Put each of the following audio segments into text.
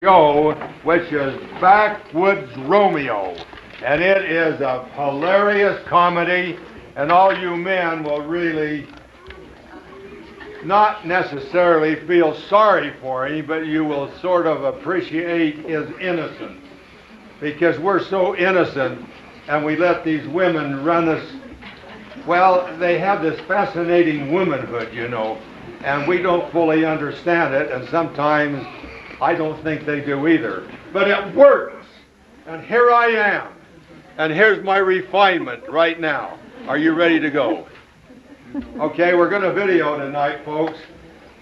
show, which is Backwoods Romeo. And it is a hilarious comedy, and all you men will really not necessarily feel sorry for him, but you will sort of appreciate his innocence. Because we're so innocent, and we let these women run us. Well, they have this fascinating womanhood, you know, and we don't fully understand it, and sometimes I don't think they do either. But it works, and here I am, and here's my refinement right now. Are you ready to go? Okay, we're going to video tonight, folks,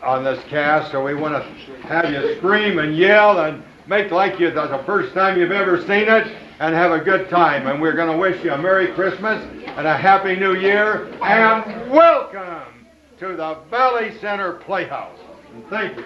on this cast, so we want to have you scream and yell and make like that's the first time you've ever seen it, and have a good time. And we're going to wish you a Merry Christmas and a Happy New Year, and welcome to the Valley Center Playhouse. And thank you.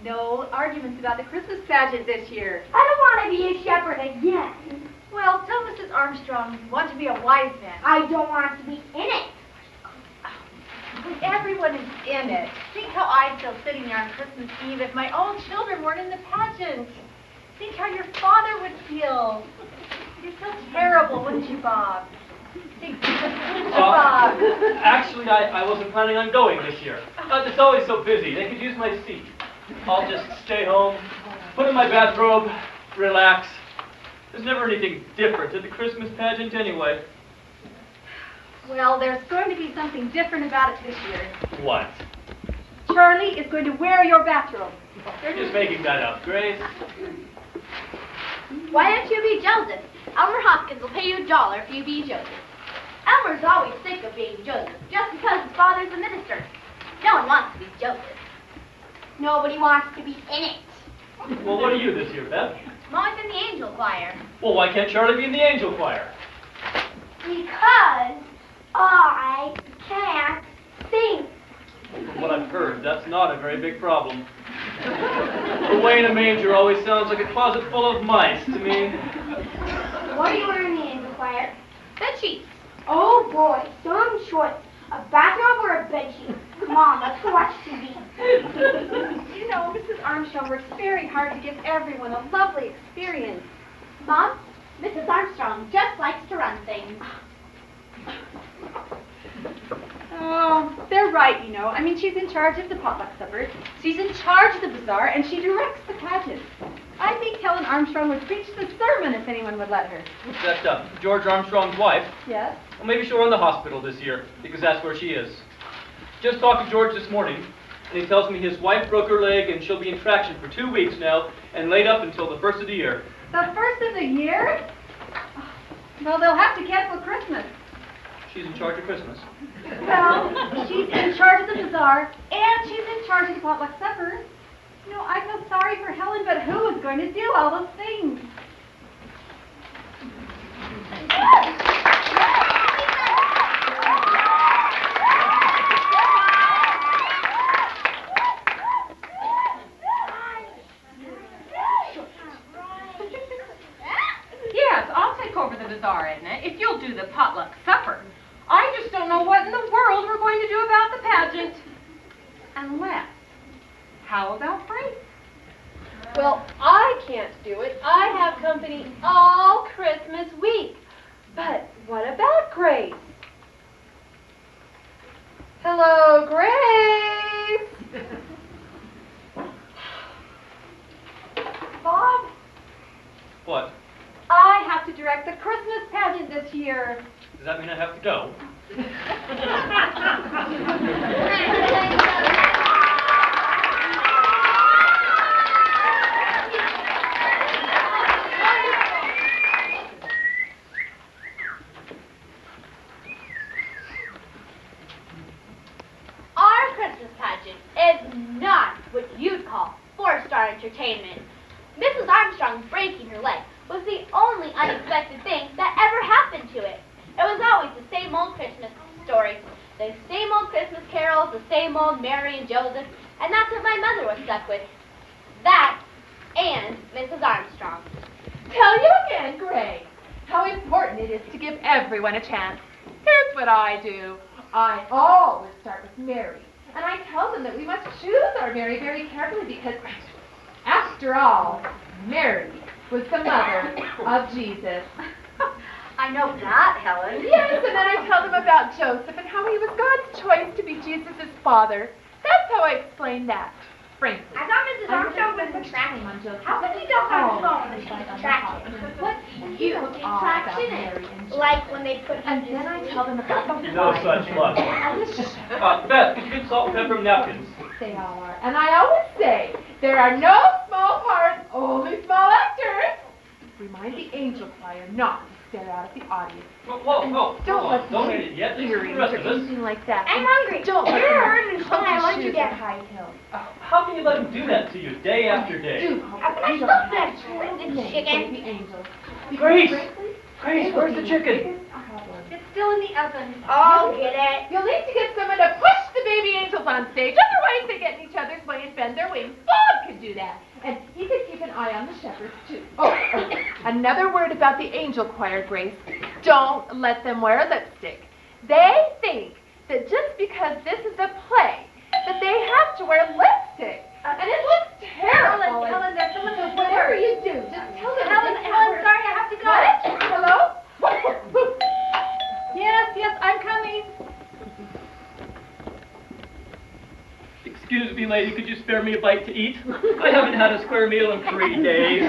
No arguments about the Christmas pageant this year. I don't want to be a shepherd again. Well, tell Mrs. Armstrong you want to be a wise man. I don't want to be in it. When everyone is in it. Think how I'd feel sitting there on Christmas Eve if my own children weren't in the pageant. Think how your father would feel. You'd feel terrible, wouldn't you, Bob? Think, wouldn't you, Bob? Actually, I wasn't planning on going this year. It's always so busy. They could use my seat. I'll just stay home, put in my bathrobe, relax. There's never anything different at the Christmas pageant anyway. Well, there's going to be something different about it this year. What? Charlie is going to wear your bathrobe. You're just making that up, Grace. Why don't you be Joseph? Elmer Hoskins will pay you $1 if you be Joseph. Elmer's always sick of being Joseph, just because his father's a minister. No one wants to be Joseph. Nobody wants to be in it. Well, what are you this year, Beth? I'm always in the angel choir. Well, why can't Charlie be in the angel choir? Because I can't sing. From what I've heard, that's not a very big problem. Away in a manger always sounds like a closet full of mice to me. What are you wearing in the angel choir? Bed sheets. Oh boy, some shorts. A bathrobe or a bed sheet? Come on, let's go watch TV. You know, Mrs. Armstrong works very hard to give everyone a lovely experience. Mom, Mrs. Armstrong just likes to run things. Oh, they're right, you know. I mean, she's in charge of the potluck supper, she's in charge of the bazaar, and she directs the pageant. I think Helen Armstrong would preach the sermon if anyone would let her. That's George Armstrong's wife. Yes? Well, maybe she'll run the hospital this year, because that's where she is. Just talked to George this morning, and he tells me his wife broke her leg, and she'll be in traction for 2 weeks now, and laid up until the 1st of the year. The 1st of the year? Well, they'll have to cancel Christmas. She's in charge of Christmas. Well, she's in charge of the bazaar, and she's in charge of the potluck supper. You know, I feel sorry for Helen, but who is going to do all those things? Yes, I'll take over the bazaar, Edna, if you'll do the potluck supper. I just don't know what in the world we're going to do about the pageant. Unless, how about Grace? Well, I can't do it. I have company all Christmas week. But what about Grace? Hello, Grace. Bob, What? I have to direct the Christmas pageant this year. Does that mean I have to go? Our Christmas pageant is not what you'd call four-star entertainment. Mrs. Armstrong breaking her leg was the only unexpected thing that ever happened to it. It was always the same old Christmas story, the same old Christmas carols, the same old Mary and Joseph, and that's what my mother was stuck with. That and Mrs. Armstrong. Tell you again, Grace, how important it is to give everyone a chance. Here's what I do. I always start with Mary, and I tell them that we must choose our Mary very carefully because, after all, Mary was the mother of Jesus. I know that, Helen. Yes, and then I tell them about Joseph and how he was God's choice to be Jesus' father. That's how I explain that, frankly. I thought Mrs. Armstrong was attractive. How come you don't have a phone when she's attractive? What you attraction is? Like when they put And then I tell them about the No such luck. Beth, could you get salt and pepper napkins? They all are. And I always say, there are no small parts, only small actors. Remind the angel choir not to stare out at the audience. Whoa, don't eat it yet. This is the rest or of us. anything like that. I'm hungry. Don't let You're them hurting me. poke I your want you shoes to at get high heels. How can you let him do that to you day after day? Do How can I stop that splendid chicken? The angel. Grace! Grace, where's the chicken? It's still in the oven. I'll get it. You'll need to get someone to push the baby angels on stage. Otherwise, they get in each other's way and bend their wings. Bob could do that. And he could keep an eye on the shepherds, too. Oh, another word about the angel choir, Grace. Don't let them wear lipstick. They think that just because this is a play, that they have to wear lipstick. And it looks terrible. Helen, there's someone who's Whatever you do, just tell them. Helen, sorry, I have to go. What? Hello? Yes, I'm coming. Excuse me, lady, could you spare me a bite to eat? I haven't had a square meal in 3 days.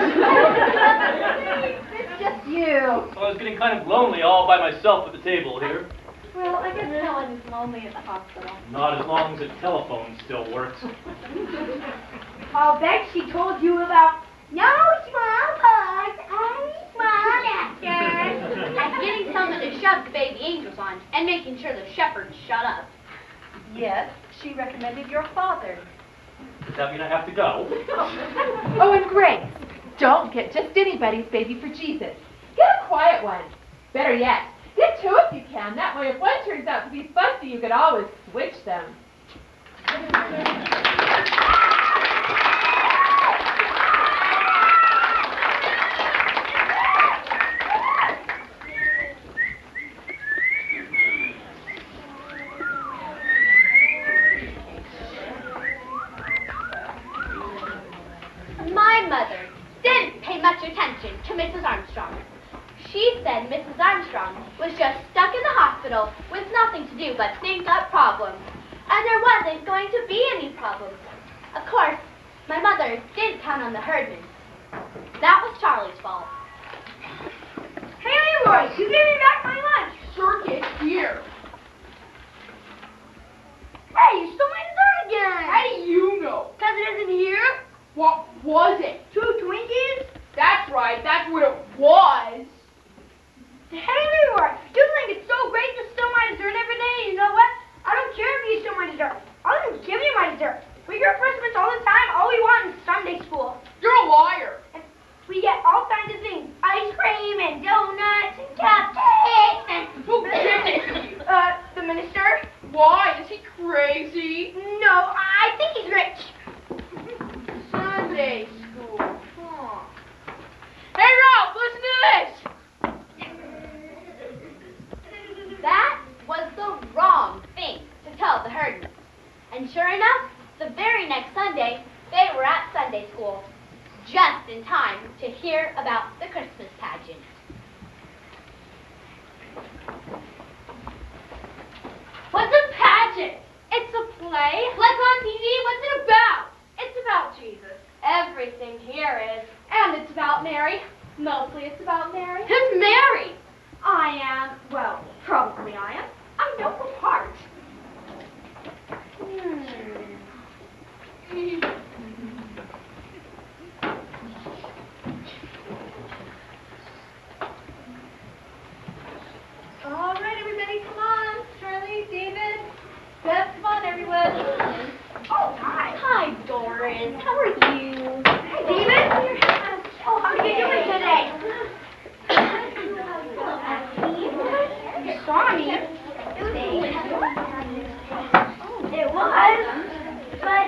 It's just you. So I was getting kind of lonely all by myself at the table here. Well, I guess Helen is lonely at the hospital. Not as long as the telephone still works. I'll bet she told you about no small parts, only small actors. And getting someone to shove the baby angels on and making sure the shepherds shut up. Yes, she recommended your father. Does that mean I have to go? Oh, and Grace, don't get just anybody's baby for Jesus. Get a quiet one. Better yet, get two if you can. That way, if one turns out to be fussy, you could always switch them. My mother didn't pay much attention to Mrs. Armstrong. She said Mrs. Armstrong was just stuck in the hospital with nothing to do but think up problems. And there wasn't going to be any problems. Of course, my mother didn't count on the Herdmans. That was Charlie's fault. Hey, Leroy, you gave me back my lunch. Circus here. Hey, you stole my dessert again. How do you know? Because it isn't here. What was it? 2 Twinkies? That's right, that's what it was. Hey, Leroy, you think it's so great to steal my dessert every day? You know what? I don't care if you steal my dessert. I'll even give you my dessert. We get Christmas all the time. All we want is Sunday school. You're a liar. And we get all kinds of things. Ice cream and donuts and cupcakes and... Who gave it to you? The minister? Why? Is he crazy? No, I think he's rich. Sunday school. Huh. Hey, Ralph, listen to this. That was the wrong thing to tell the Herdmans. And sure enough, the very next Sunday, they were at Sunday school, just in time to hear about the Christmas pageant. What's a pageant? It's a play. Like on TV? What's it about? It's about Jesus. Everything here is. And it's about Mary. Mostly it's about Mary. Who's Mary? I am, well, probably I am. I know her part. All right, everybody, come on. Charlie, David, Beth, come on, everyone. Oh, hi. Hi, Doris. How are you? Hi, David. Oh, how are you doing today? You saw me. It was. But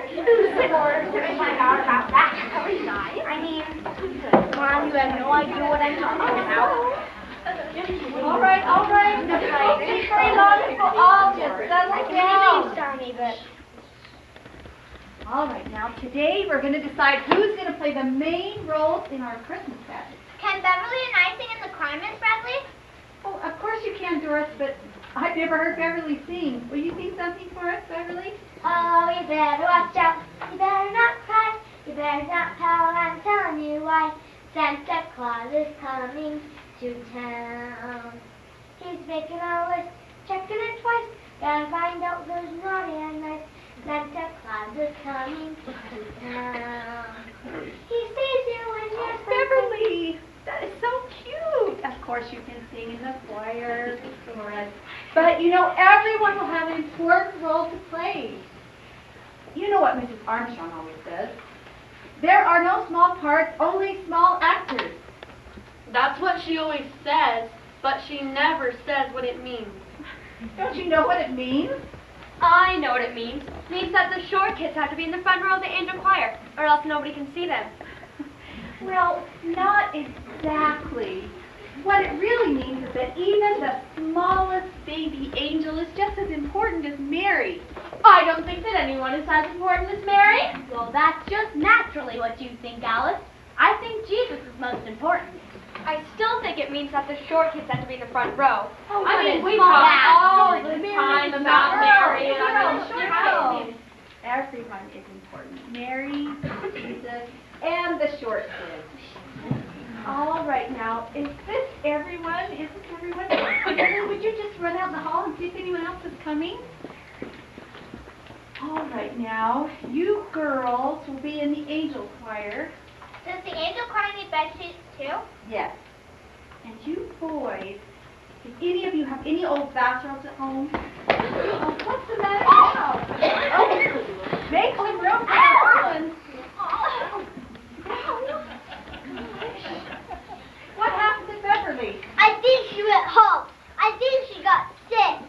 who's the order to find out about that? That was nice. I mean, Mom, you have no idea what I'm talking about. All right. It won't take very long if we'll all just settle down. Sorry, but... All right, now today we're going to decide who's going to play the main roles in our Christmas pageant. Can Beverly and I sing in the choir, Miss Bradley? Oh, of course you can, Doris, but I've never heard Beverly sing. Will you sing something for us, Beverly? Oh, you better watch out. You better not cry. You better not pout. I'm telling you why. Santa Claus is coming to town. He's making a list, checking it twice. Gotta find out who's naughty and nice. Santa Claus is coming to town. He sees you when you're Beverly, that is so cute. Of course you can sing in the choir, the chorus. But, you know, everyone will have an important role to play. You know what Mrs. Armstrong always says. There are no small parts, only small actors. That's what she always says, but she never says what it means. Don't you know what it means? I know what it means. It means that the short kids have to be in the front row of the angel choir, or else nobody can see them. Well, not exactly. What it really means is that even the smallest baby angel is just as important as Mary. I don't think that anyone is as important as Mary. Well, that's just naturally what you think, Alice. I think Jesus is most important. I still think it means that the short kids have to be in the front row. Oh, I mean, we talk talk all the the time time about about Mary. Mary. Everyone is important. Mary, Jesus, and the short kids. All right, now, is this everyone? Is this everyone? Emily, would you just run out in the hall and see if anyone else is coming? All right, now, you girls will be in the angel choir. Does the angel choir need bed sheets too? Yes. And you boys, if any of you have any old bathrobes at home, oh, what's the matter now? Oh, make some room for the ones. What happened to Beverly? I think she went home. I think she got sick.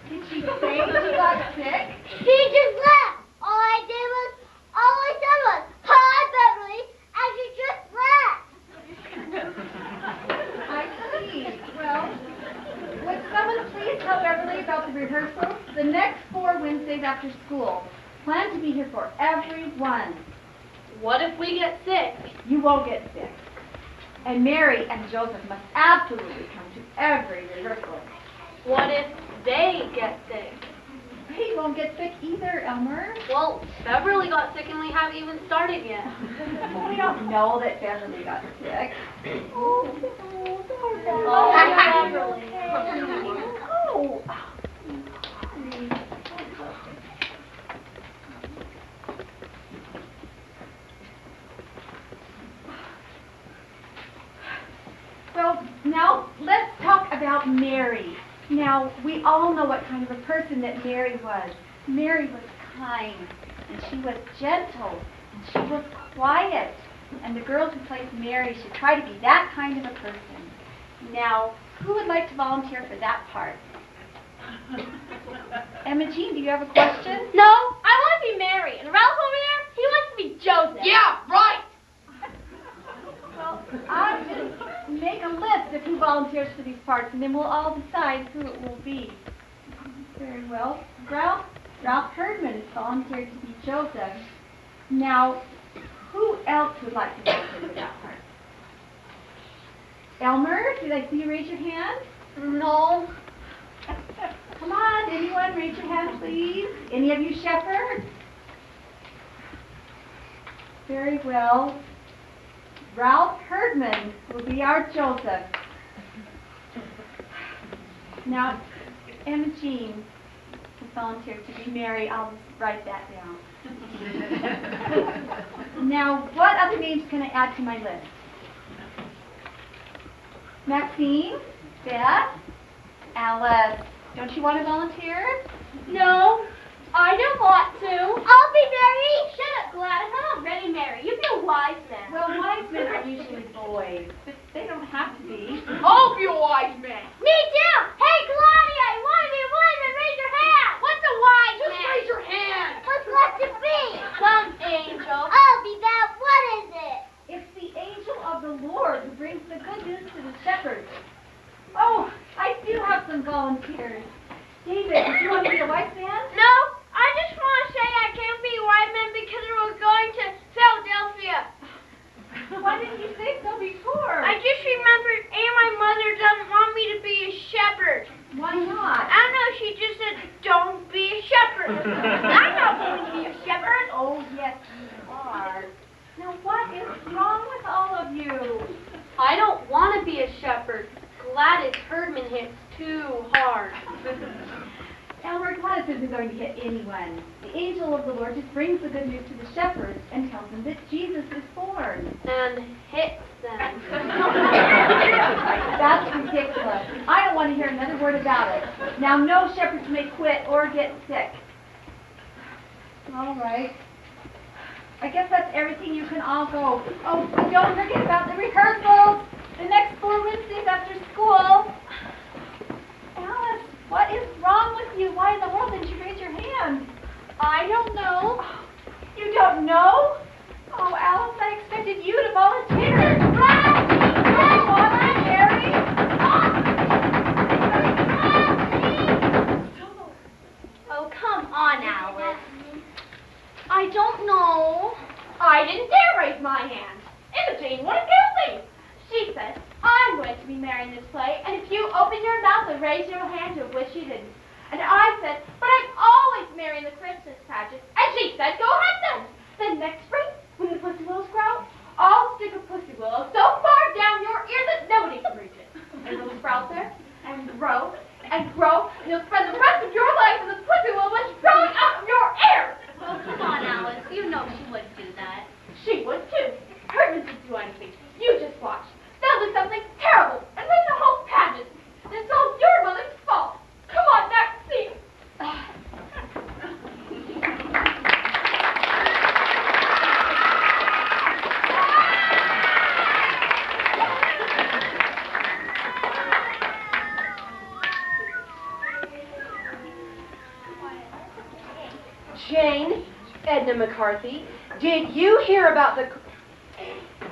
Did she say she got sick? She just left. All I said was, hi, Beverly, and she just left. I see. Well, would someone please tell Beverly about the rehearsals? The next 4 Wednesdays after school. Plan to be here for everyone. What if we get sick? You won't get sick. And Mary and Joseph must absolutely come to every rehearsal. What if they get sick? They won't get sick either, Elmer. Well, Beverly got sick and we haven't even started yet. We don't know that Beverly got sick. Oh, Beverly. Oh. Well, now let's talk about Mary. Now, we all know what kind of a person that Mary was. Mary was kind, and she was gentle, and she was quiet. And the girls who played Mary should try to be that kind of a person. Now, who would like to volunteer for that part? Emma Jean, do you have a question? No, I want to be Mary. And Ralph over there, he wants to be Joseph. Yeah, right. Well, I'm going to make a list of who volunteers for these parts, and then we'll all decide who it will be. Very well. Ralph Herdman has volunteered to be Joseph. Now, who else would like to volunteer for that part? Elmer, did I see you raise your hand? No. Come on, anyone, raise your hand, please. Any of you shepherds? Very well. Ralph Herdman will be our Joseph. Now, Emma Jean has volunteered to be Mary. I'll just write that down. Now, what other names can I add to my list? Maxine, Beth, Alice. Don't you want to volunteer? No, I don't want to. I'll be Mary. Shut up, Gladys. I'm already Mary. You be a wise man. Well, wise men are usually boys, but they don't have to be. I'll be a wise man. Me too. Hey, Claudia, you want to be a wise man? Raise your hand. What's a wise Just man? raise your hand. What's left to be? Some angel. I'll be that. What is it? It's the angel of the Lord who brings the good news to the shepherds. Oh, I do have some volunteers. David, do you want to be a wise man? No, I just want to say I can't be a wise man because we're going to Philadelphia. Why didn't you say so before? I just remembered, and my mother doesn't want me to be a shepherd. Why not? I don't know, she just said, don't be a shepherd. I'm not going to be a shepherd. Oh, yes, you are. Now, what is wrong with all of you? I don't want to be a shepherd. Gladys Herdman hits too hard. Elmer, Gladys isn't going to hit anyone. The angel of the Lord just brings the good news to the shepherds and tells them that Jesus is born. And hits them. That's ridiculous. I don't want to hear another word about it. Now, no shepherds may quit or get sick. All right. I guess that's everything. You can all go. Oh, but don't forget about the rehearsals. The next 4 Wednesdays after school. Alice, what is wrong with you? Why in the world didn't you raise your hand? Mary in this play, and if you open your mouth and raise your hand, you'll wish you didn't. And I said, but I'm always Mary in the Christmas pageant. And she said, go ahead then. Then next spring, when the pussy willows grow, I'll stick a pussy willow so far down your ear that nobody can reach it. And it'll sprout there, and grow, and grow, and you'll spend the rest of your life in the pussy willow bush growing out of your ear. Oh, come on, Alice. You know she wouldn't do that. She would too. Herman didn't do anything. You just watch. They'll do something terrible and win the whole pageant. And it's all your mother's fault. Come on, Maxine. Jane, Edna McCarthy, did you hear about the...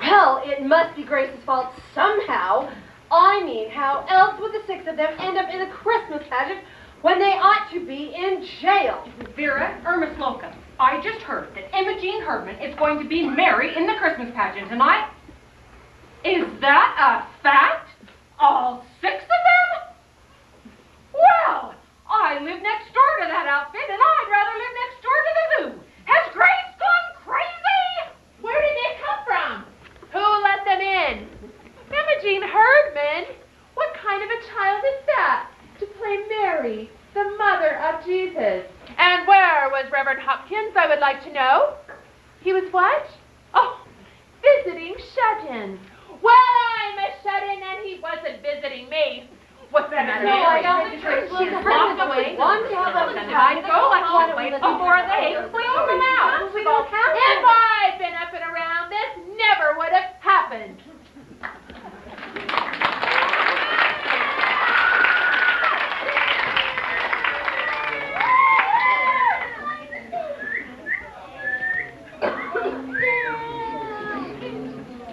Well, it must be Grace's fault somehow. I mean, how else would the six of them end up in a Christmas pageant when they ought to be in jail? Vera or Slocum, I just heard that Imogene Herdman is going to be Mary in the Christmas pageant tonight. Is that a fact? All six of them? Well, I live next door to that outfit, and I'd rather live next door to the zoo. Has Grace gone crazy? Where did they come from? Who let them in? Imogene Herdman? What kind of a child is that? To play Mary, the mother of Jesus. And where was Reverend Hopkins, I would like to know? He was what? Oh, visiting shut-ins. Well, I'm a shut-in and he wasn't visiting me. What's the matter? No, I Mary? don't. She's locked away. Then I'd go like she'd wait before they clean them out. If I'd been up and around, this never would have happened.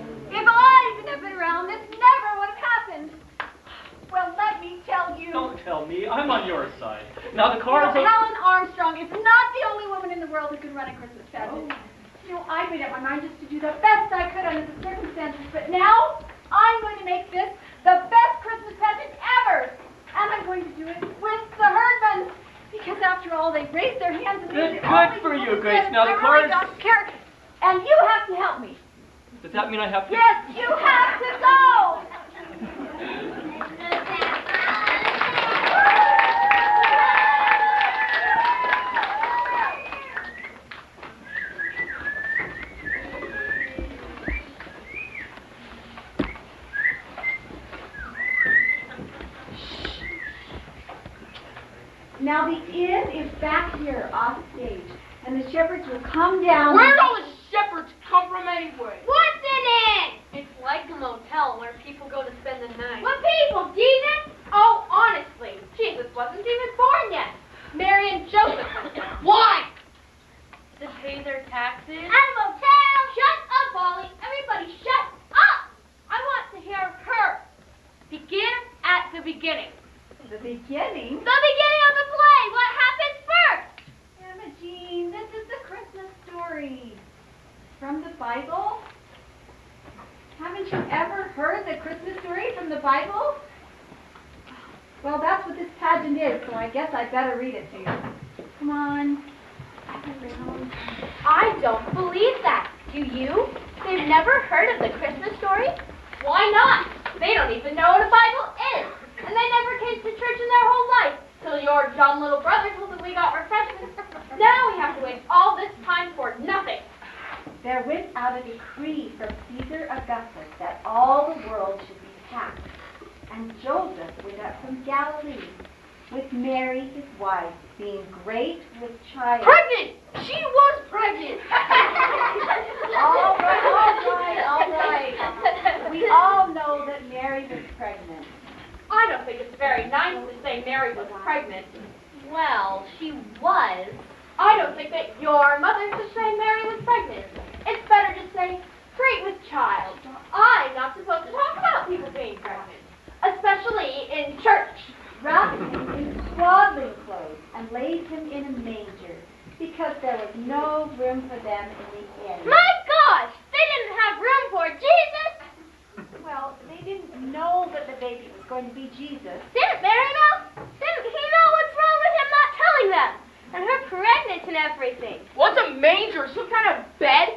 If I'd been up and around, this never would have happened. Well, let me tell you. Don't tell me. I'm on your side. Now the You cards know, are... Helen Armstrong is not the only woman in the world who can run a Christmas pageant. You know, I made up my mind just to do the best I could under the circumstances, but now I'm going to make this the best Christmas pageant ever. And I'm going to do it with the Herdmans. Because after all, they raised their hands and Good they only for you, people Grace. said, Now the I really cards- don't care. And you have to help me. Does that mean I have to... Yes, you have to go. Now the inn is back here off stage, and the shepherds will come down. Where'd all the shepherds come from anyway? What's in it? It's like a motel where people go to spend the night. What people, Jesus? Oh, honestly, Jesus wasn't even born yet. Mary and Joseph went there. Why? To pay their taxes? And motel! Shut up, Ollie. Everybody shut up! I want to hear her. Begin at the beginning. The beginning. The beginning of the play. What happens first? Imogene, this is the Christmas story. From the Bible? Haven't you ever heard the Christmas story from the Bible? Well, that's what this pageant is, so I guess I'd better read it to you. Come on. I don't believe that. Do you? They've never heard of the Christmas story? Why not? They don't even know what a Bible is. And they never came to church in their whole life. Till your dumb little brother told them we got refreshments. Now we have to wait all this time for nothing. There went out a decree from Caesar Augustus that all the world should be taxed. And Joseph went up from Galilee with Mary, his wife, being great with child. Pregnant! She was pregnant! All right. We all know that Mary was pregnant. I don't think it's very nice to say Mary was pregnant. Well, she was. I don't think that your mother should say Mary was pregnant. It's better to say great with child. I'm not supposed to talk about people being pregnant, especially in church. Wrapped him in swaddling clothes and laid him in a manger, because there was no room for them in the inn. My gosh, they didn't have room for Jesus. Well, they didn't know that the baby was going to be Jesus. Didn't Mary know? Didn't he know what's wrong with him not telling them? And her pregnant and everything. What's a manger? Some kind of bed?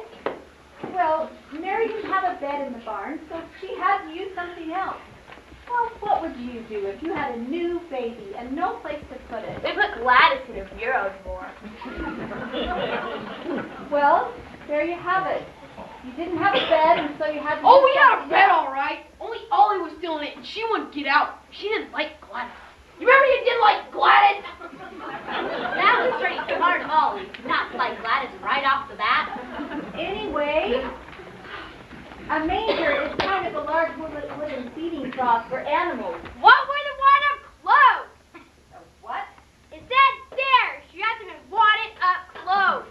Well, Mary didn't have a bed in the barn, so she had to use something else. Well, what would you do if you had a new baby and no place to put it? They put Gladys in a bureau drawer. Well, there you have it. You didn't have a bed, and so you had to Oh, use we had a something bed, else. all right. Only Ollie was still in it, and she wouldn't get out. She didn't like Gladys. You remember you didn't like Gladys? That was pretty smart of Ollie, not to like Gladys right off the bat. Anyway, a manger is kind of a large wooden feeding trough for animals. What were the water clothes? A what? It said there. She hasn't been wadded up clothes.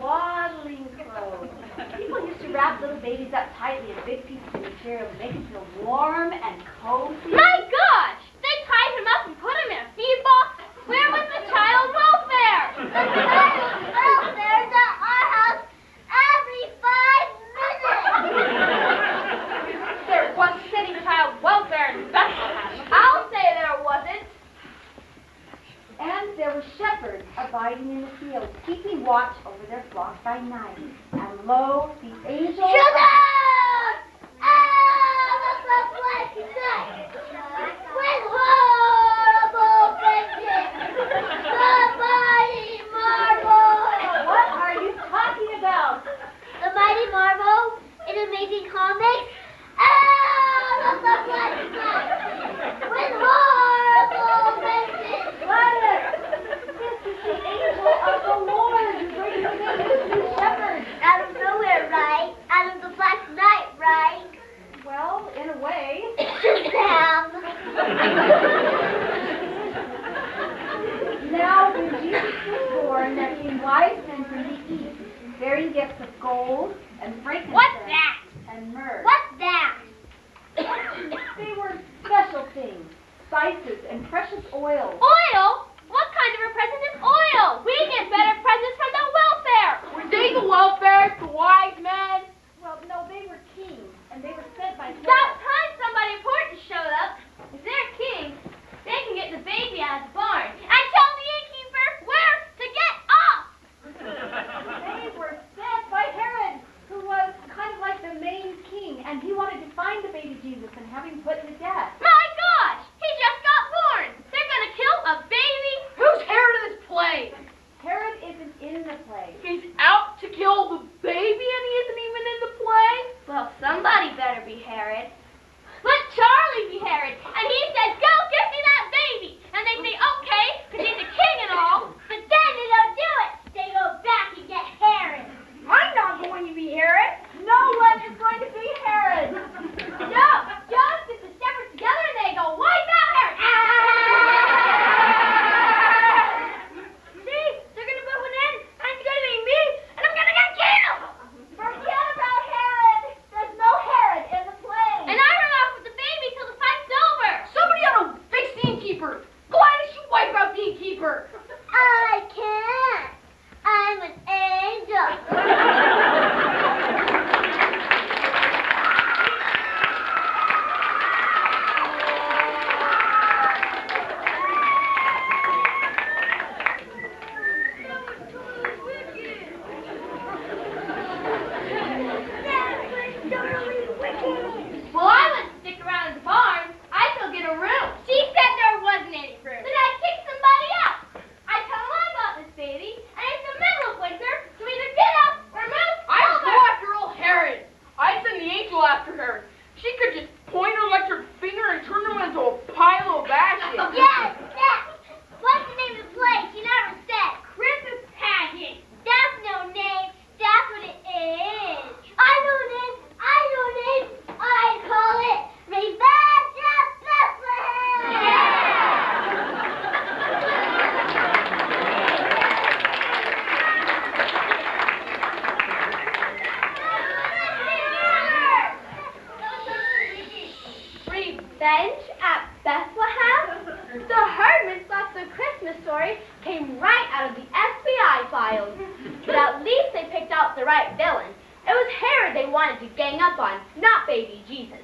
Waddling clothes. People used to wrap little babies up tightly in big pieces of material to make them feel warm and cozy. My gosh! They tied him up and put him in a feed box. Where was the child welfare? The child welfare's at our house every 5 minutes. There wasn't any child welfare in Bethlehem. I'll say there wasn't. And there were shepherds abiding in the fields, keeping watch over their flock by night. And lo, the angel... Shut up! With horrible vengeance, the mighty marvel. What are you talking about? The mighty marvel in Amazing Comics. With horrible vengeance. Gladys, this is the angel of the Lord who's bringing the good news to the shepherds. Out of nowhere, right? Out of the black night, right? Well, in a way. Shazam! Now, when Jesus was born, there came wise men from the east, bearing gifts of gold and frankincense What's that? and myrrh. What's that? They were special things, spices and precious oils. Oil? What kind of a present is oil? We get better presents from the welfare. Were they the welfare, the wise men? Well, no, they were kings, and they were sent by About Herod. time somebody important showed up. If they're kings, they can get the baby out of the barn and tell the innkeeper where to get off. They were sent by Herod, who was kind of like the main king, and he wanted to find the baby Jesus and have him put to death. My gosh, he just got born. They're gonna kill a baby. Who's Herod in this play? Herod isn't in the play. He's out to kill the baby and he isn't even in the play? Well, somebody better be Herod. Let Charlie be Herod, and he says, go give me that baby. And they say, okay, because he's a king and all. But then they don't do it. They go back and get Herod. I'm not going to be Herod. No one is going to be Herod. No, Jones gets the shepherds together and they go, wipe out Herod. See, they're going to put one in, and it's going to be me, and I'm going to get killed. Forget about Herod. There's no Herod in the play. And I run off with the baby till the fight's over. Somebody ought to fix the innkeeper. Gladys, you wipe out the innkeeper. I can't. I'm an angel. Well, I wouldn't stick around in the barn. I'd go get a room. She said there wasn't any room. Then I'd kick somebody out. I tell them I got this baby, and it's the middle of winter, so either get up or move I'd over. go after old Herod. I'd send the angel after her. She could just point her electric finger and turn him into a pile of ashes. Yes, yes. What's the name of the play? She never said. Christmas Pageant. That's no name. That's what it is. I know it is. I know it is. I call it Revenge of Bethlehem. Revenge at Bethlehem? The herdman thought the Christmas story came right out of the FBI files. But at least they picked out the right villain. It was Herod they wanted to gang up on, not baby Jesus.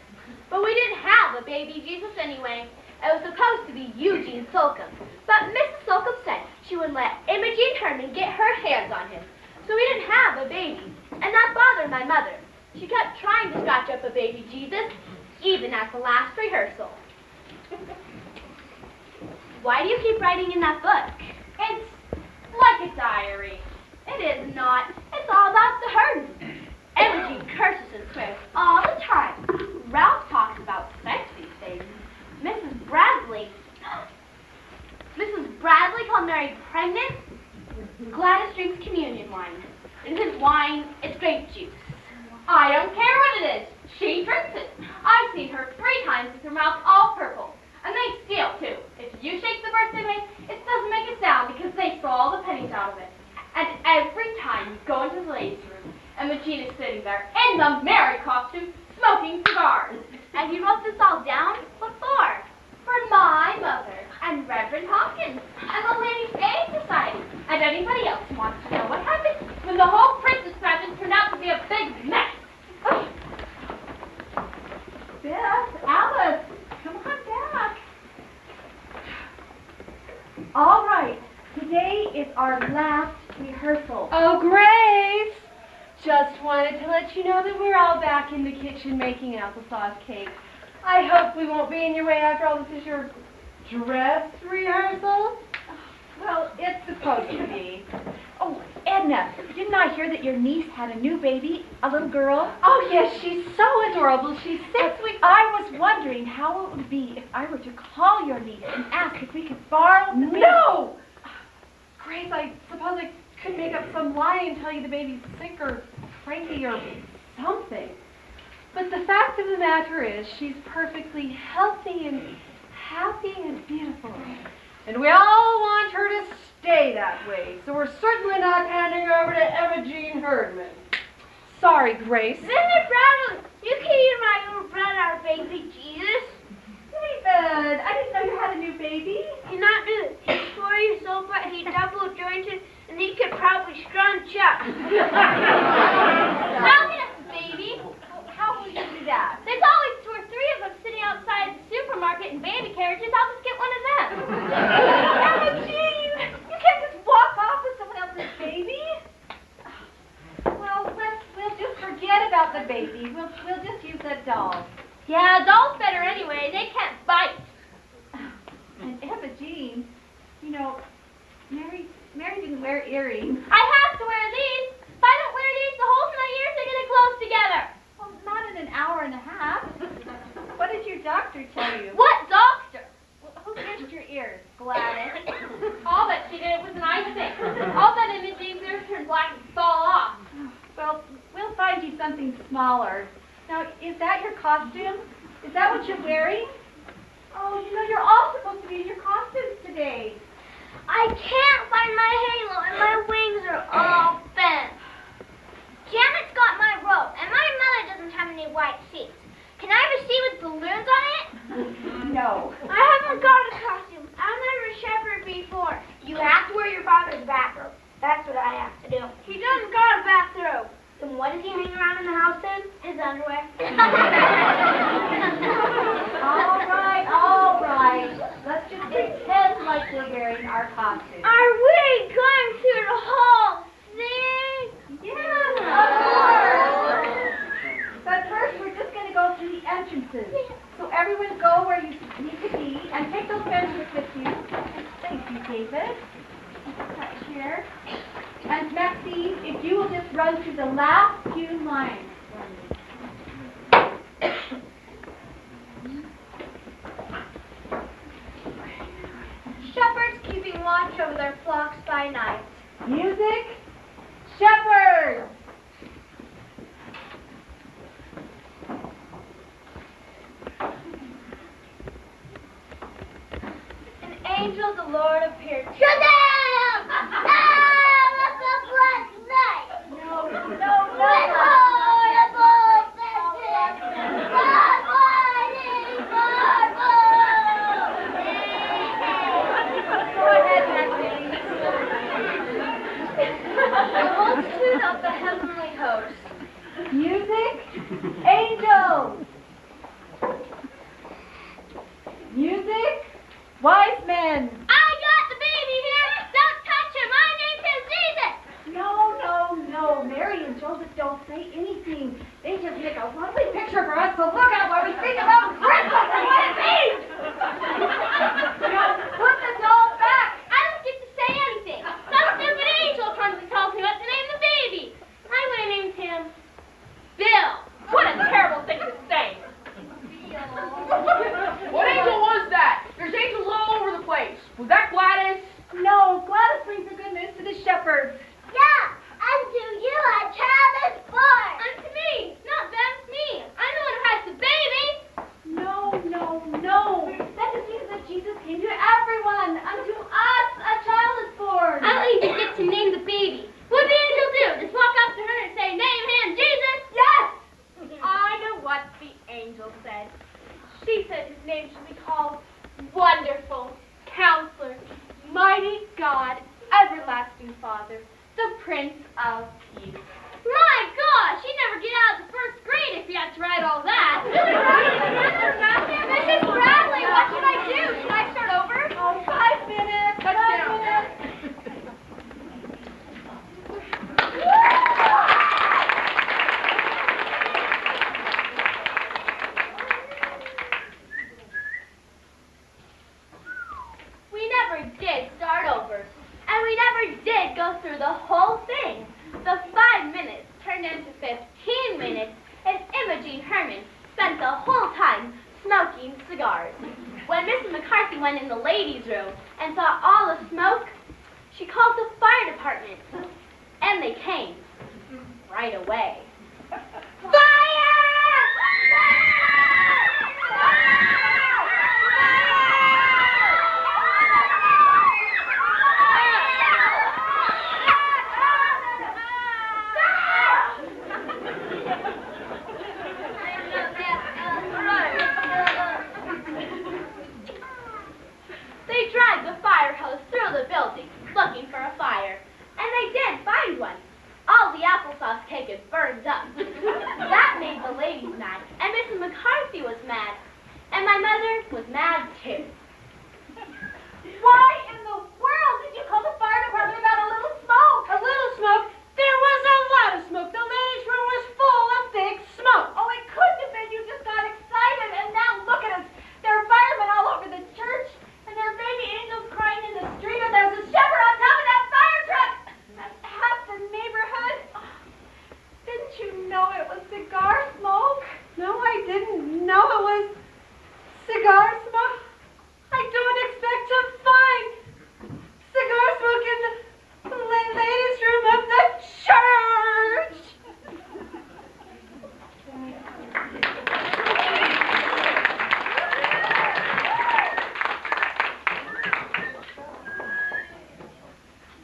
But we didn't have a baby Jesus anyway. It was supposed to be Eugene Slocum. But Mrs. Slocum said she would let Imogene Herman get her hands on him. So we didn't have a baby. And that bothered my mother. She kept trying to scratch up a baby Jesus, even at the last rehearsal. Why do you keep writing in that book? It's like a diary. It is not. It's all about the herding. Imogene curses and swears all the time. Ralph talks about sexy things. Mrs. Bradley called Mary pregnant. Gladys drinks communion wine. It isn't wine, it's grape juice. I don't care what it is. She drinks it. I've seen her 3 times with her mouth all purple. And they steal, too. If you shake the birthday cake, it doesn't make a sound because they stole all the pennies out of it. And every time you go into the ladies' room, Imogene is sitting there in the Mary costume, smoking cigars. And you wrote this all down? What for? For my mother, and Reverend Hopkins, and the Ladies' Aid Society, and anybody else who wants to know what happened when the whole Christmas pageant turned out to be a big mess. Beth, Alice, come on back. All right, today is our last rehearsal. Oh, Grace! Just wanted to let you know that we're all back in the kitchen making applesauce cake. I hope we won't be in your way after all. This is your dress rehearsal? Well, it's supposed to be. Oh, Edna, didn't I hear that your niece had a new baby, a little girl? Oh, yes, she's so adorable. She's 6 weeks. I was wondering how it would be if I were to call your niece and ask if we could borrow the baby. No! Grace, I suppose I could make up some lie and tell you the baby's sick or cranky or something. But the fact of the matter is she's perfectly healthy and happy and beautiful. And we all want her to stay that way, so we're certainly not handing her over to Imogene Herdman. Sorry, Grace. Mr. Bradley, you can't eat my little brother, our baby Jesus. David, I didn't know you had a new baby. He's not new. He's 4 years old, but he's double jointed, and he could probably scrunch up. I'll get us a baby. How will you do that? There's always 2 or 3 of them sitting outside the supermarket in baby carriages. I'll just get one of them. Imogene, you can't just walk off with someone else's baby. Well, we'll just forget about the baby. We'll just use that doll. Yeah, dolls better anyway. They can't bite. And Imogene, you know, Mary didn't wear earrings. I have to wear these. If I don't wear these, the holes in my ears are going to close together. Well, not in an hour and a half. What did your doctor tell you? What doctor? Who pierced your ears? Gladys. All that she did was an icing. All that Imogene's ears turned black and fall off. Well, we'll find you something smaller. Now, is that your costume? Is that what you're wearing? Oh, you know, you're all supposed to be in your costumes today. I can't find my halo and my wings are all bent. Janet's got my robe and my mother doesn't have any white seats. Can I have a seat with balloons on it? No. I haven't got a costume. I've never shepherded before. You have to wear your father's bathrobe. That's what I have to do. He doesn't got a bathrobe. Then what does he hang around in the house in? His underwear. All right. Let's just pretend like we're wearing our costumes. Are we going through the whole thing? Yes, of course. But first, we're just going to go through the entrances. So everyone go where you need to be and take those benches with you. Thank you, David. Right here. And Maxine, if you will just run through the last few lines for me. Shepherds keeping watch over their flocks by night. Music, shepherds. An angel of the Lord appeared. Shazam! Ah, what's up last night? No. Go ahead, Maxine. The multitude of the heavenly host. Music, angels. angel said. She said his name should be called Wonderful, Counselor, Mighty God, Everlasting Father, the Prince of Peace. My gosh, he'd never get out of the first grade if he had to write all that. Mrs. Bradley, what should I do? Should I start over? Oh, 5 minutes. 5 minutes. We never did start over, and we never did go through the whole thing. The 5 minutes turned into 15 minutes, and Imogene Herman spent the whole time smoking cigars. When Mrs. McCarthy went in the ladies' room and saw all the smoke, she called the fire department, and they came right away. Fire! They dragged the fire hose through the building, looking for a fire, and they did find one. All the applesauce cake is burned up. That made the ladies mad, and Mrs. McCarthy was mad, and my mother was mad too. Why in the world did you call the fire department about a little smoke? A little smoke? There was a lot of smoke. The ladies' room was full of big smoke. Oh, it couldn't have been. You just got excited, and now look at us. There are firemen all over the church, and there are baby angels crying in the street, and there's a shepherd on top of that fire truck. That's half the neighborhood. Didn't you know it was cigar smoke? No, I didn't know it was cigar smoke. I don't expect to find cigar smoke in the ladies' room of the church.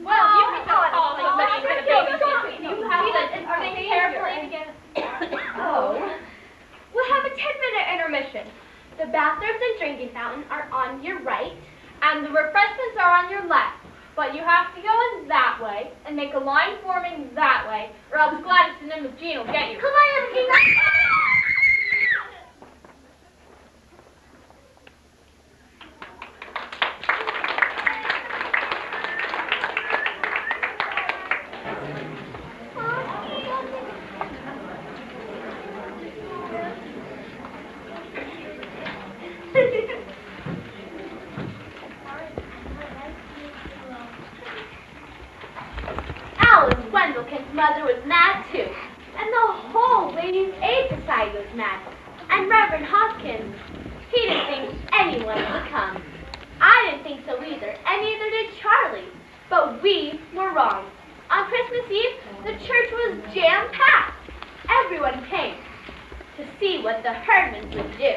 Well, you can go on a place. You have to think carefully again. Oh. We'll have a 10-minute intermission. The bathrooms and drinking fountain are on your right, and the refreshments are on your left. But you have to go in that way and make a line forming that way, or else Gladys and Imogene will get you. Come on, Imogene! Alice Wendelkin's mother was mad too, and the whole Ladies' Aid Society was mad. And Reverend Hopkins, he didn't think anyone would come. I didn't think so either, and neither did Charlie. But we were wrong. On Christmas Eve, the church was jam-packed. Everyone came to see what the Herdmans would do.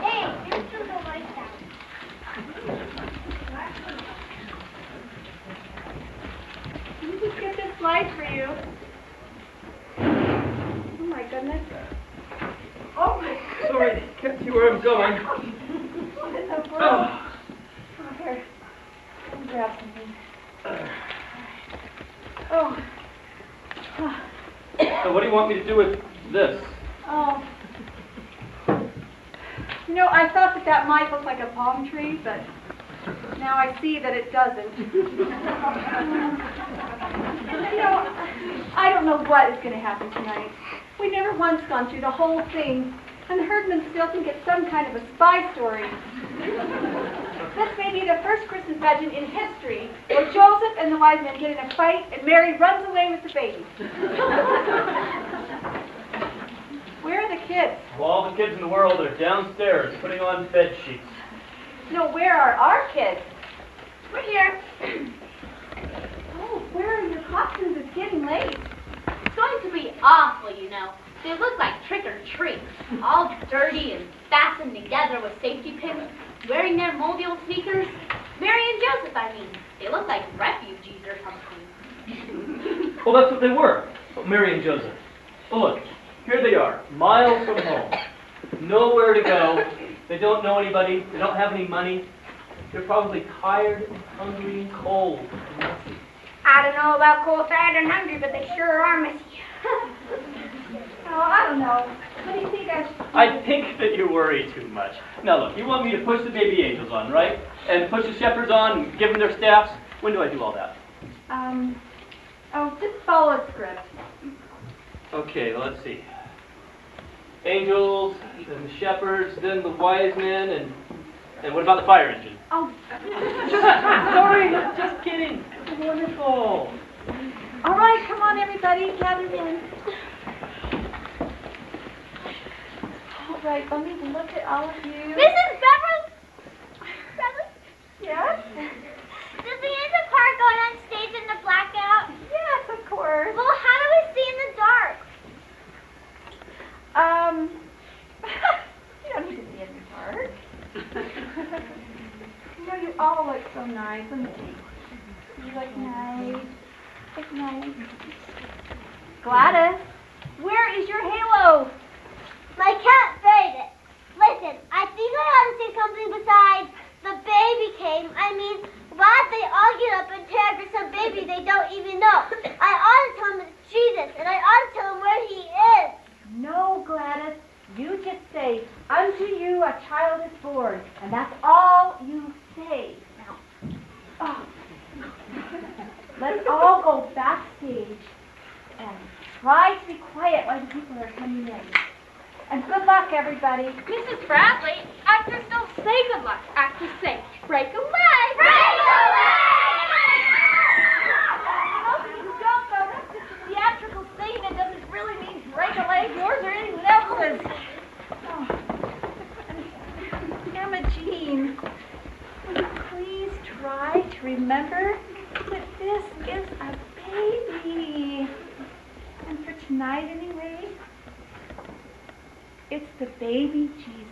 Hey, here's some of the lights out. Let me just get this light for you. Oh my goodness. Oh my goodness. Sorry, can't see where I'm going. What in the world? Oh, here. Let me grab something. Oh. So what do you want me to do with this? Oh. You know, I thought that might look like a palm tree, but now I see that it doesn't. You know, I don't know what is going to happen tonight. We've never once gone through the whole thing, and the Herdmans still think it's some kind of a spy story. This may be the first Christmas pageant in history where Joseph and the wise men get in a fight and Mary runs away with the baby. Where are the kids? Well, all the kids in the world are downstairs putting on bed sheets. No, where are our kids? We're here. Oh, where are your costumes? It's getting late. It's going to be awful, you know. They look like trick-or-treats, all dirty and fastened together with safety pins, wearing their mobile sneakers. Mary and Joseph, I mean. They look like refugees or something. Well, that's what they were. Oh, Mary and Joseph. Oh, look, here they are, miles from home. Nowhere to go. They don't know anybody. They don't have any money. They're probably tired and hungry and cold. I don't know about cold, tired, and hungry, but they sure are messy. Oh, I don't know. What do you think I should do? I think that you worry too much. Now look, you want me to push the baby angels on, right? And push the shepherds on and give them their staffs? When do I do all that? Oh, just follow a script. Okay, let's see. Angels, then the shepherds, then the wise men, and what about the fire engine? Oh. Sorry, just kidding. Wonderful. All right, come on, everybody, gather in. All right, let me look at all of you. Mrs. Beverly? Yes? Does the angel choir go on stage in the blackout? Yes, of course. Well, how do we see in the dark? You don't need to see in the dark. You know, you all look so nice. Let me see. You look nice. Look nice. Gladys, where is your halo? My cat buried it. Listen, I think I ought to say something besides the baby came. I mean, why don't they all get up and tag for some baby they don't even know? I ought to tell them it's Jesus, and I ought to tell them where he is. No, Gladys. You just say, unto you a child is born, and that's all you say. Now, let's all go backstage and try to be quiet while the people are coming in. And good luck, everybody. Mrs. Bradley, actors don't say good luck. Actors say, break a leg. Break a leg! You don't know, that's just a theatrical scene. It doesn't really mean break a leg, yours or anyone else's. Emma Jean, will you please try to remember that this is a baby? And for tonight, anyway, it's the baby Jesus.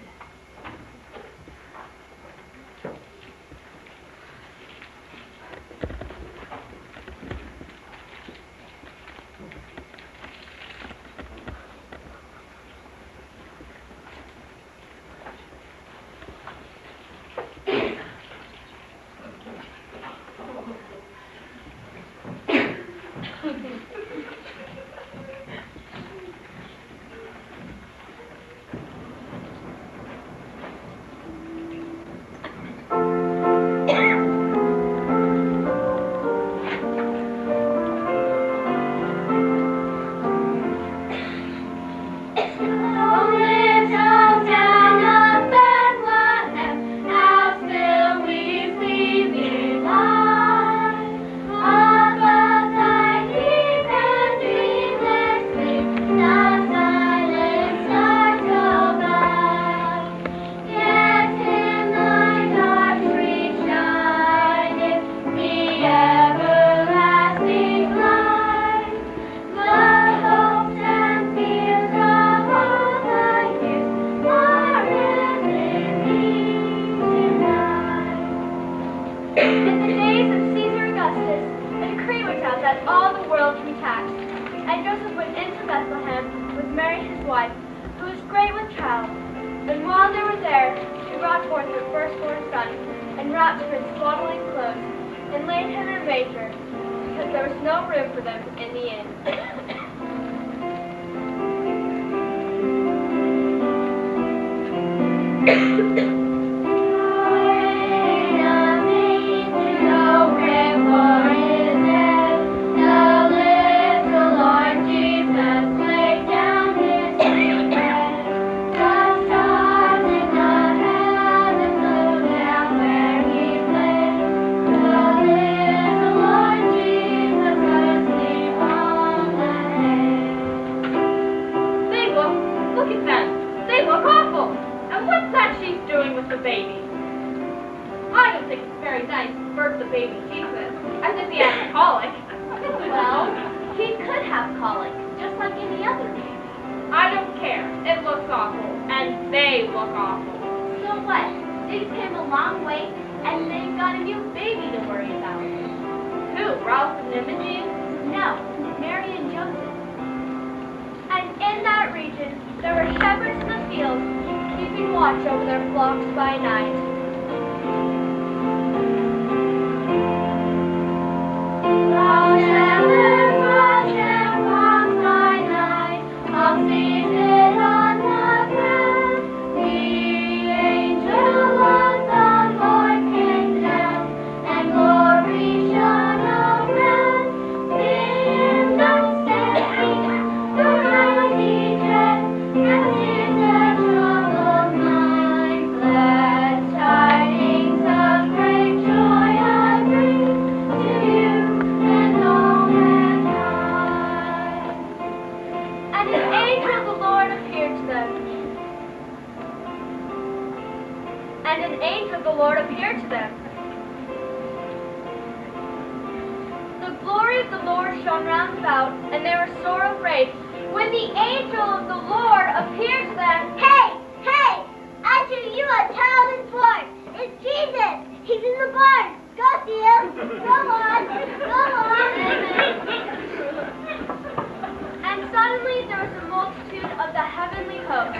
Who, Ralph and Imogen? No, Mary and Joseph. pageant, there were shepherds in the fields, keeping watch over their flocks by night. While shepherds watch their flocks by night, while seated on the ground, the angel of the Lord came down, and glory shone around. In the stepping, the mighty dread, and in their troubled mind, glad tidings of great joy I bring to you and all mankind. And an angel of the Lord appeared to them. And an angel of the Lord appeared to them. The glory of the Lord shone round about, and they were sore afraid. When the angel of the Lord appeared to them, Hey! Hey! Unto you a child is born. It's Jesus. He's in the barn. Go see him. Go on. Go on. and suddenly there was a multitude of the heavenly host,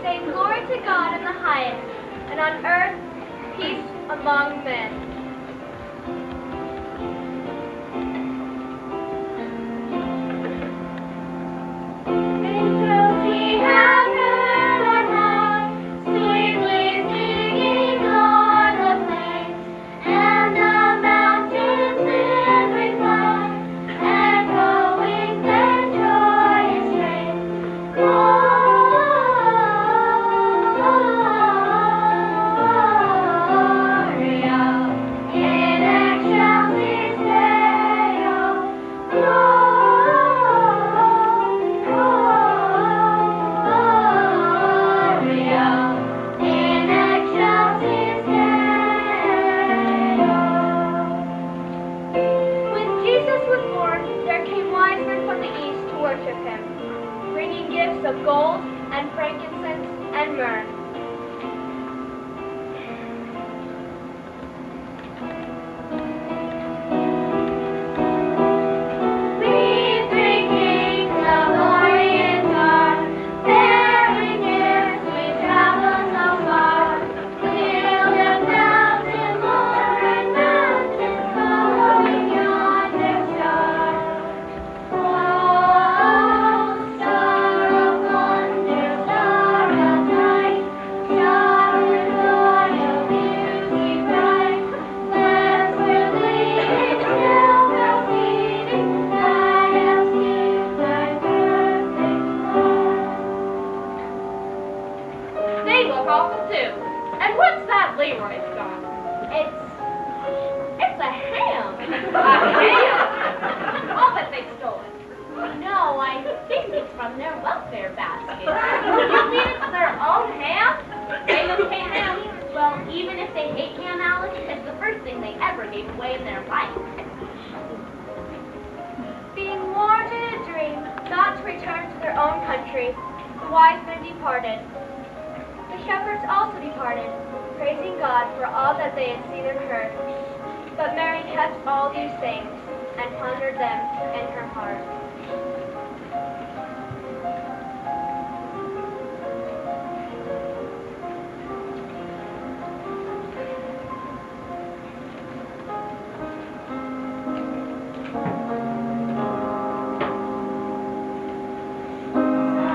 saying, Glory to God in the highest, and on earth peace among men. Angels we have heard on high, sweetly singing o'er the plains, and the mountains in reply, echoing their joyous strain. Gloria in excelsis Deo, Gloria in excelsis Deo. When Jesus was born, there came wise men from the east to worship him, bringing gifts of gold and frankincense and myrrh. We three kings of Orient are, bearing gifts we travel so far. We'll look down to Lord mountain, following yonder star. Oh, star of wonder, star of light, shower royal beauty bright. Blessed we're leading, still proceeding, guide us to thy perfect love. They look awful too. And what's that Leroy's got? It's a ham. A ham? I'll bet they stole it. No, I think it's from their welfare basket. You mean it's their own ham? They don't hate ham. Well, even if they hate ham, Alice, it's the first thing they ever gave away in their life. Being warned in a dream not to return to their own country, the wise men departed. The shepherds also departed, praising God for all that they had seen and heard. But Mary kept all these things and pondered them in her heart.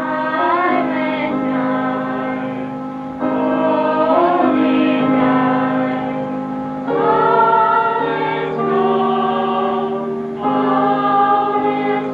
Silent night, holy night, all is low, all is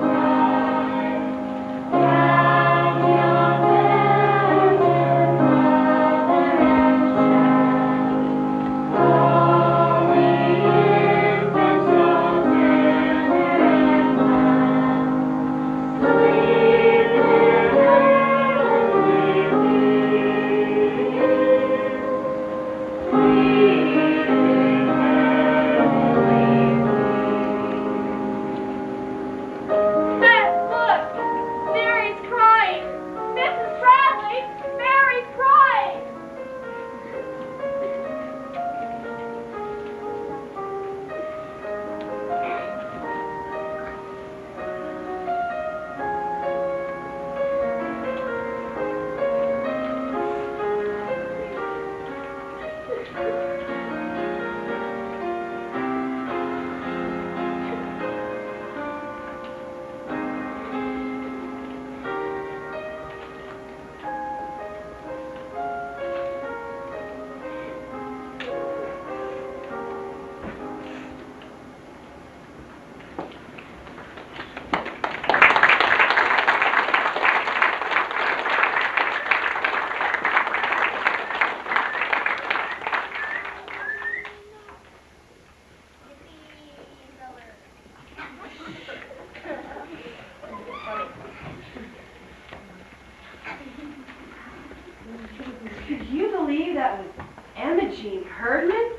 Imogene Herdman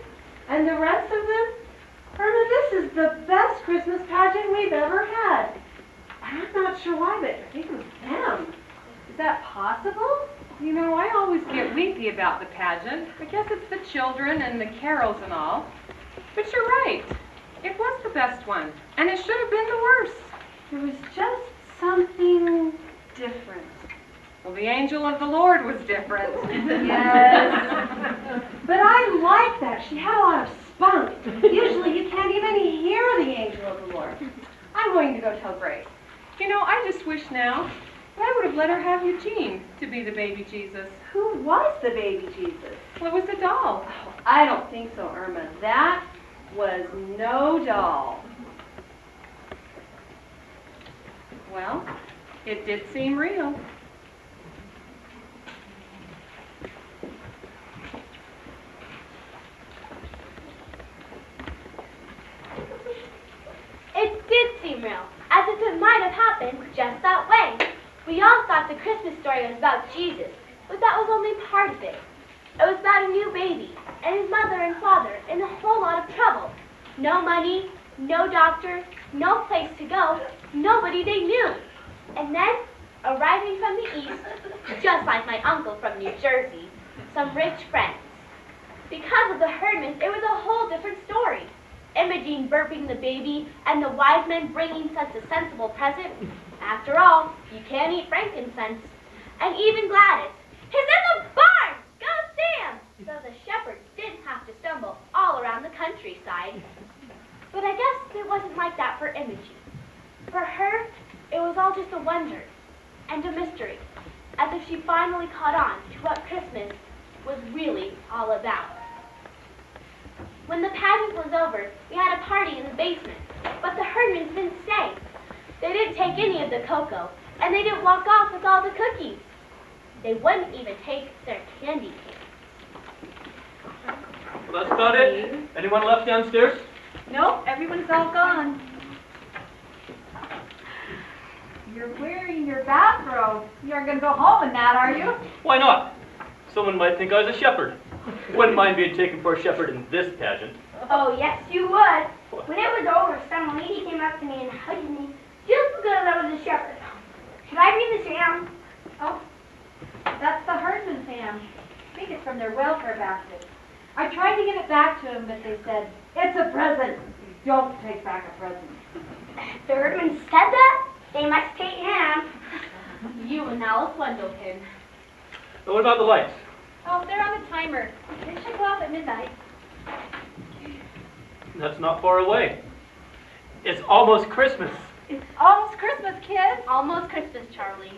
and the rest of them? Irma, this is the best Christmas pageant we've ever had. I'm not sure why, but I think it was them. Is that possible? You know, I always get weepy about the pageant. I guess it's the children and the carols and all. But you're right. It was the best one, and it should have been the worst. There was just something different. Well, the angel of the Lord was different. Yes. But I like that. She had a lot of spunk. Usually you can't even hear the angel of the Lord. I'm going to go tell Grace. You know, I just wish now that I would have let her have Eugene to be the baby Jesus. Who was the baby Jesus? Well, it was a doll. Oh, I don't think so, Irma. That was no doll. Well, it did seem real. It did seem real, as if it might have happened just that way. We all thought the Christmas story was about Jesus, but that was only part of it. It was about a new baby, and his mother and father in a whole lot of trouble. No money, no doctor, no place to go, nobody they knew. And then, arriving from the east, just like my uncle from New Jersey, some rich friends. Because of the Herdmans, it was a whole different story. Imogene burping the baby, and the wise men bringing such a sensible present. After all, you can't eat frankincense. And even Gladys, "He's in the barn! Go see him!" So the shepherds didn't have to stumble all around the countryside. But I guess it wasn't like that for Imogene. For her, it was all just a wonder and a mystery, as if she finally caught on to what Christmas was really all about. When the pageant was over, we had a party in the basement, but the Herdmans didn't stay. They didn't take any of the cocoa, and they didn't walk off with all the cookies. They wouldn't even take their candy canes. Well, that's about it. Anyone left downstairs? Nope, everyone's all gone. You're wearing your bathrobe. You aren't going to go home in that, are you? Why not? Someone might think I was a shepherd. Wouldn't mind being taken for a shepherd in this pageant. Oh, yes, you would. When it was over, some lady came up to me and hugged me just because I was a shepherd. Should I read this down? Oh, that's the Herdman fam. I think it's from their welfare basket. I tried to give it back to them, but they said, it's a present. You don't take back a present. If the Herdman said that, they must take him. You and Alice Wendellpin. But what about the lights? Oh, they're on a timer. They should go off at midnight. That's not far away. It's almost Christmas. It's almost Christmas, kids. Almost Christmas, Charlie.